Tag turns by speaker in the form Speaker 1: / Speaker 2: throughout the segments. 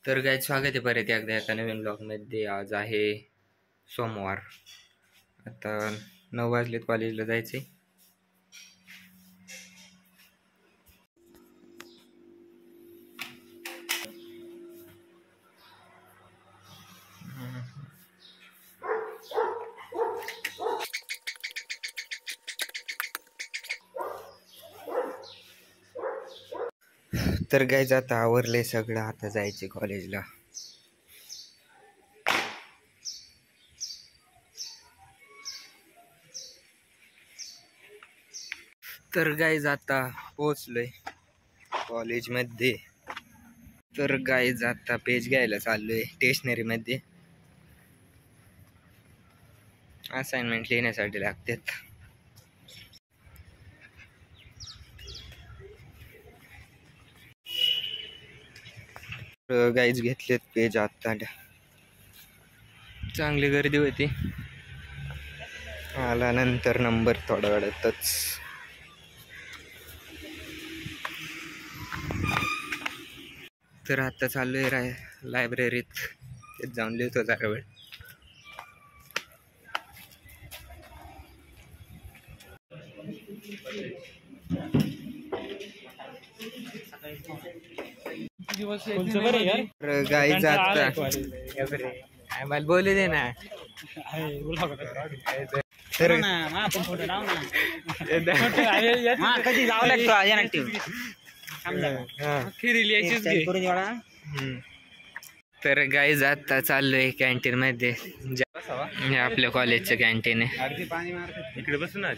Speaker 1: तर काय स्वागत आहे परत एकदा एका नवीन ब्लॉगमध्ये. आज आहे सोमवार. आता 9 वाजलेत, कॉलेजला जायचे. तर काय आता आवरले सगळं, आता जायचे कॉलेजला. तर गाईज आता पोहोचलोय कॉलेजमध्ये. तर गाईज आता पेज घ्यायला चाललोय स्टेशनरी मध्ये. असाइनमेंट लिहिण्यासाठी लागतात. गाईज घेतलेत पेज. आता चांगली गर्दी होती. आला नंतर नंबर थोड्या वेळातच. तर आता चाललोय लायब्ररीत. तेच जाऊन लिहितो जरा वेळ. गाईज आता आम्हाला बोलू दे ना. तर
Speaker 2: कधी जावं लागतो.
Speaker 1: तर गाईज आता चाललोय कॅन्टीन मध्ये. आपल्या कॉलेजचं कॅन्टीन आहे.
Speaker 2: इकडे बसून ना.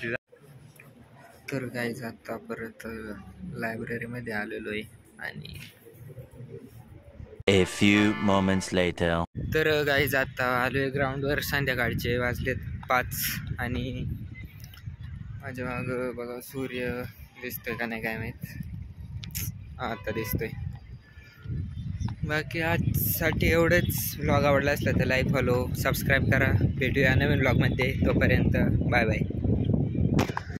Speaker 1: तर गाईज आता परत लायब्ररी मध्ये आलेलो आहे. आणि
Speaker 3: A few moments later.
Speaker 1: तर गाईज आता आलोय ग्राउंडवर. संध्याकाळचे वाजलेत 5 आणि माझ्या माग बघा सूर्य दिसतोय का नाही काय माहित. आता दिसतोय. बाकी आजसाठी एवढंच. व्लॉग आवडला असला तर लाईक, फॉलो, सबस्क्राईब करा. भेटूया नवीन व्लॉगमध्ये. तोपर्यंत बाय बाय.